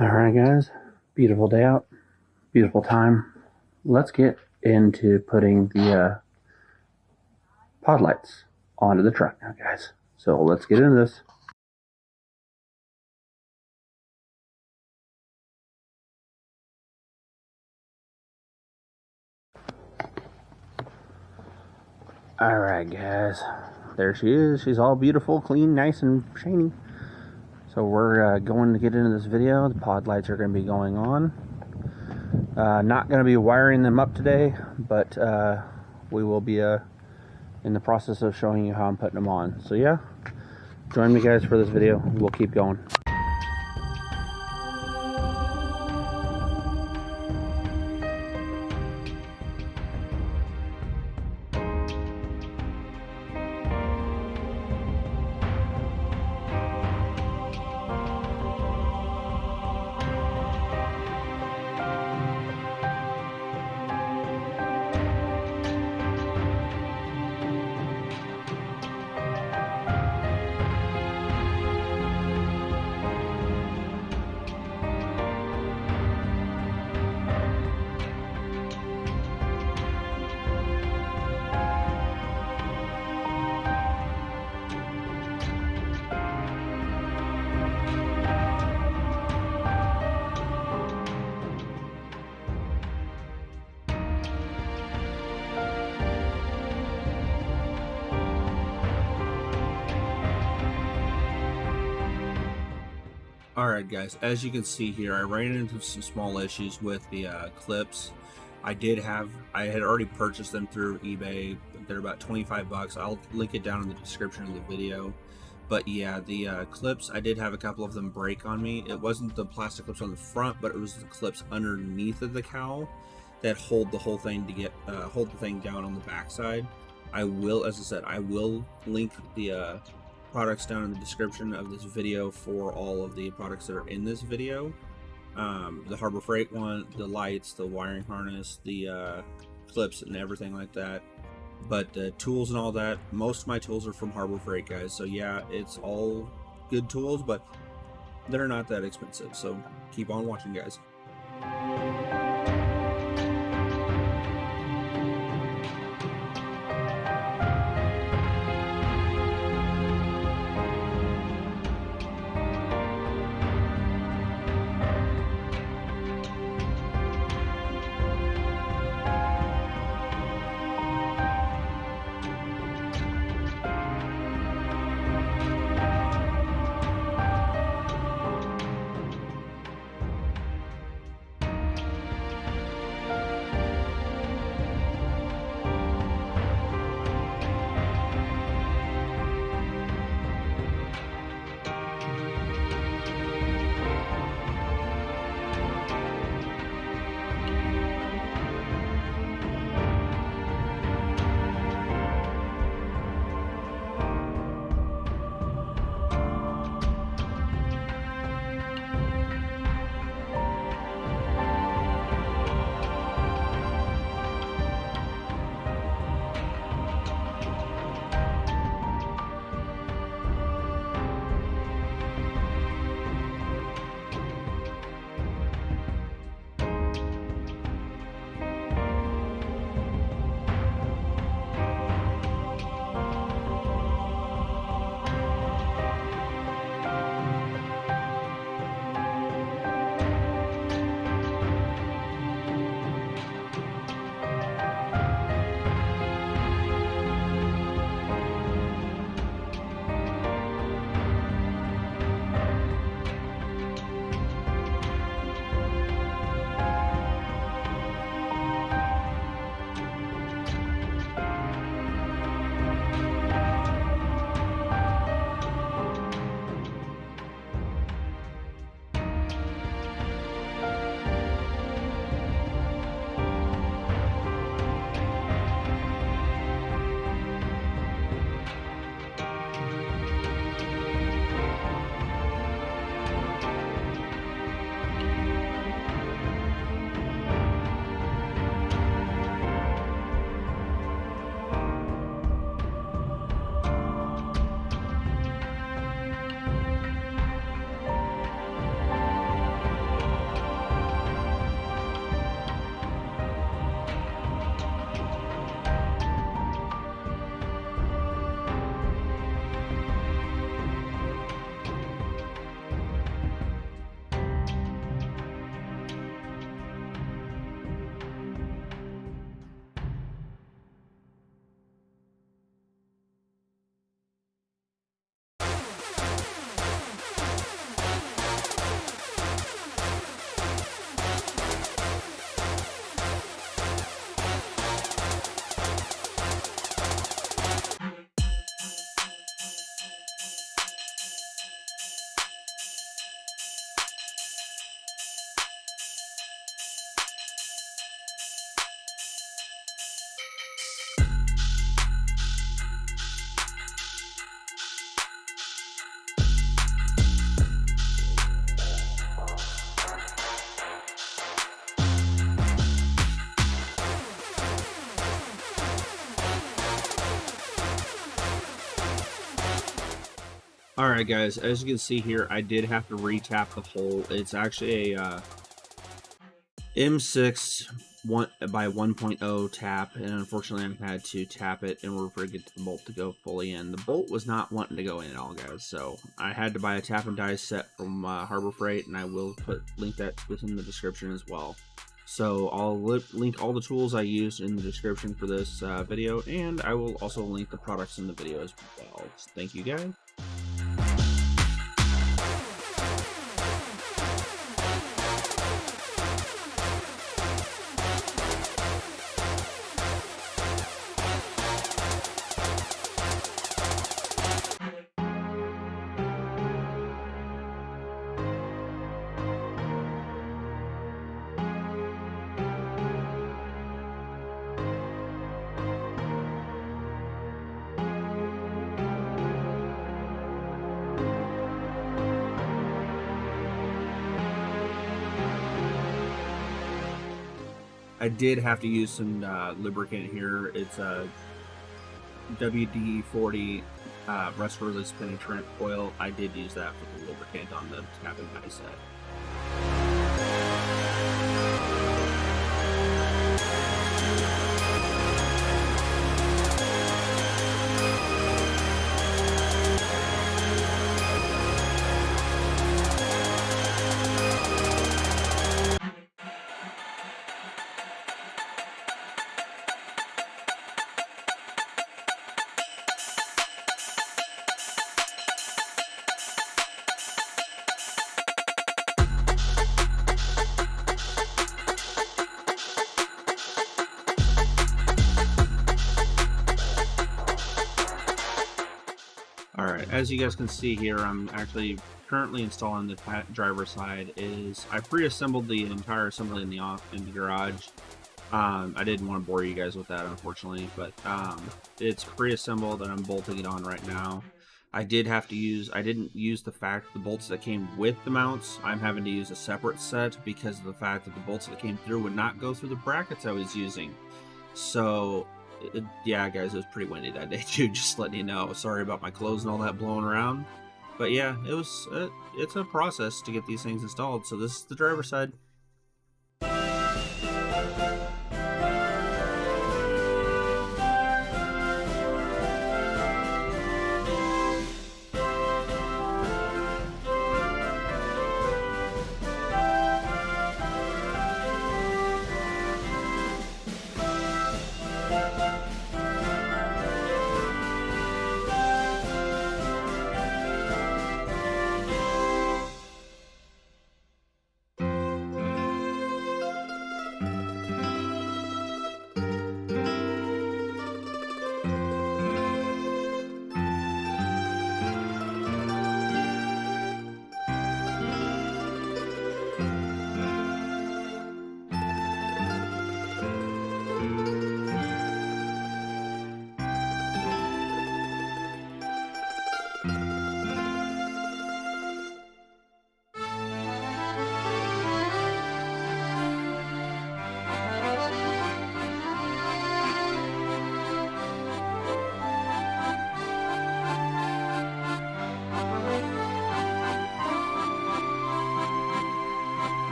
Alright guys, beautiful day out, beautiful time. Let's get into putting the pod lights onto the truck now guys. So let's get into this. Alright guys, there she is. She's all beautiful, clean, nice and shiny. So we're going to get into this video. The pod lights are going to be going on. Not going to be wiring them up today, but we will be in the process of showing you how I'm putting them on. So yeah, join me guys for this video. We'll keep going. Alright guys, as you can see here, I ran into some small issues with the clips. I had already purchased them through eBay. They're about 25 bucks. I'll link it down in the description of the video. But yeah, the clips, I did have a couple of them break on me. It wasn't the plastic clips on the front, but it was the clips underneath of the cowl that hold the whole thing to get hold the thing down on the backside. I will, as I said, I will link the products down in the description of this video for all of the products that are in this video. The Harbor Freight one, the lights, the wiring harness, the clips and everything like that. But the tools and all that, most of my tools are from Harbor Freight guys, so yeah, it's all good tools, but they're not that expensive, so keep on watching guys. Alright guys, as you can see here, I did have to re-tap the hole. It's actually a M6 by 1.0 tap, and unfortunately I had to tap it in order for it to get the bolt to go fully in. The bolt was not wanting to go in at all, guys, so I had to buy a tap and die set from Harbor Freight, and I will link that within the description as well. So I'll link all the tools I used in the description for this video, and I will also link the products in the video as well. Thank you guys. I did have to use some lubricant here. It's a WD-40 rust release penetrant oil. I did use that for the lubricant on the tap and die set. Alright, as you guys can see here, I'm actually currently installing the driver's side. I pre-assembled the entire assembly in the garage. I didn't want to bore you guys with that, unfortunately, but it's pre-assembled and I'm bolting it on right now. I didn't use the bolts that came with the mounts. I'm having to use a separate set because of the fact that the bolts that came through would not go through the brackets I was using. So yeah, guys, it was pretty windy that day too, just letting you know. Sorry about my clothes and all that blowing around. But yeah, it's a process to get these things installed. So this is the driver's side.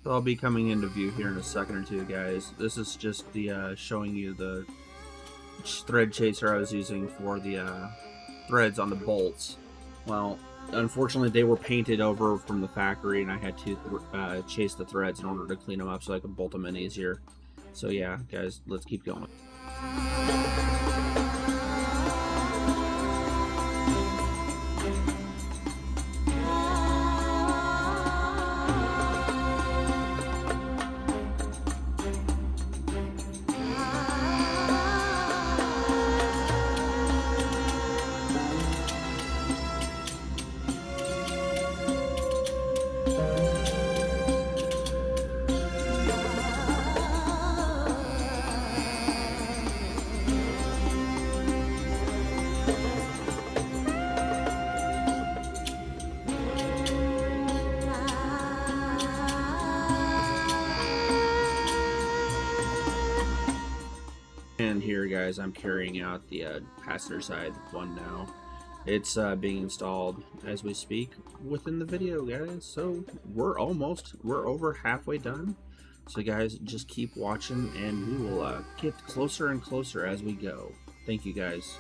So I'll be coming into view here in a second or two, guys. This is just the showing you the thread chaser I was using for the threads on the bolts. Well, unfortunately they were painted over from the factory, and I had to chase the threads in order to clean them up so I could bolt them in easier. So yeah, guys, let's keep going. And here, guys, I'm carrying out the passenger side one now. It's being installed as we speak within the video, guys. So we're over halfway done. So guys, just keep watching and we will get closer and closer as we go. Thank you, guys.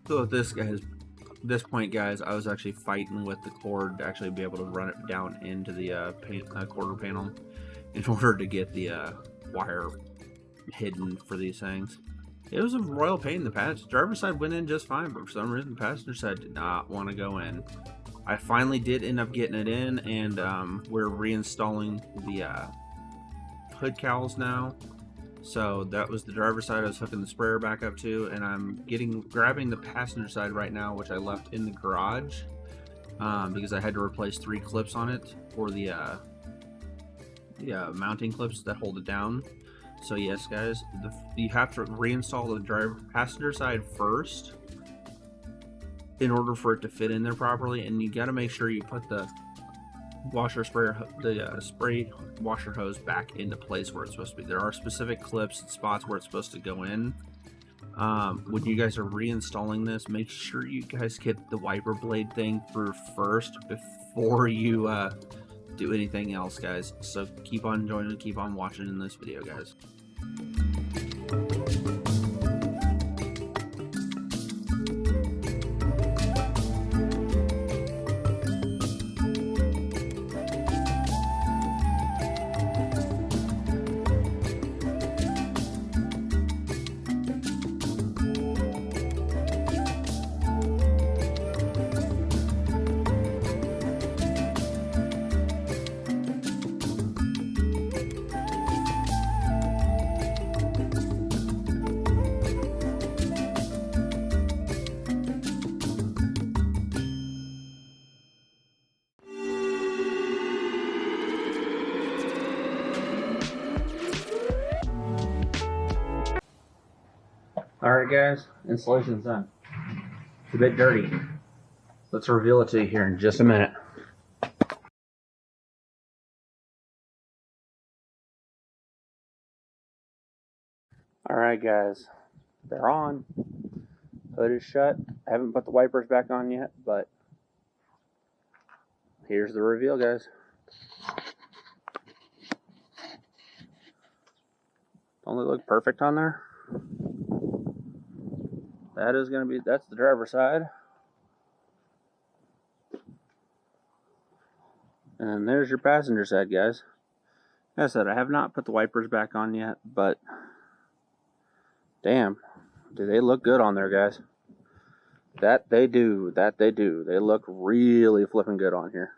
So at this point, guys, I was actually fighting with the cord to actually be able to run it down into the quarter panel in order to get the wire hidden for these things. It was a royal pain. The driver's side went in just fine, but for some reason the passenger side did not want to go in. I finally did end up getting it in, and we're reinstalling the hood cowls now. So that was the driver's side I was hooking the sprayer back up to, and I'm grabbing the passenger side right now, which I left in the garage because I had to replace 3 clips on it for the mounting clips that hold it down. So yes, guys, you have to reinstall the passenger side first in order for it to fit in there properly, and you got to make sure you put the spray washer hose back into place where it's supposed to be. There are specific clips and spots where it's supposed to go in. When you guys are reinstalling this, make sure you guys get the wiper blade thing through first before you do anything else, guys. So keep on joining, keep on watching in this video, guys. Alright, guys, installation's done. It's a bit dirty. Let's reveal it to you here in just a minute. Alright, guys, they're on. Hood is shut. I haven't put the wipers back on yet, but here's the reveal, guys. Don't they look perfect on there? That's the driver's side. And there's your passenger side, guys. Like I said, I have not put the wipers back on yet, but damn, do they look good on there, guys. That they do. They look really flipping good on here.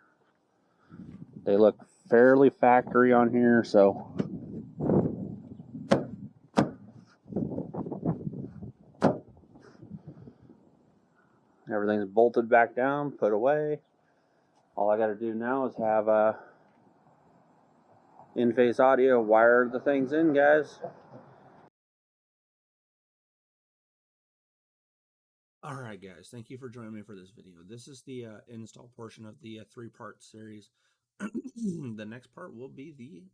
They look fairly factory on here, so Everything's bolted back down, put away. All I got to do now is have in-face audio, wire the things in, guys. Alright guys, thank you for joining me for this video. This is the install portion of the 3-part series. The next part will be the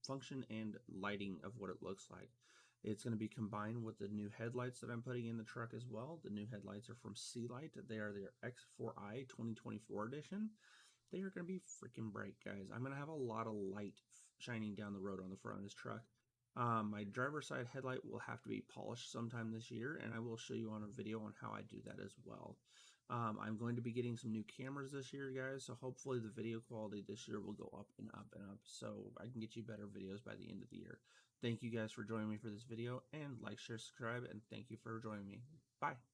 function and lighting of what it looks like. It's going to be combined with the new headlights that I'm putting in the truck as well. The new headlights are from Sealight. They are their X4i 2024 edition. They are going to be freaking bright, guys. I'm going to have a lot of light shining down the road on the front of this truck. My driver's side headlight will have to be polished sometime this year, and I will show you on a video on how I do that as well. I'm going to be getting some new cameras this year, guys, so hopefully the video quality this year will go up and up and up, so I can get you better videos by the end of the year. Thank you guys for joining me for this video, and like, share, subscribe, and thank you for joining me. Bye.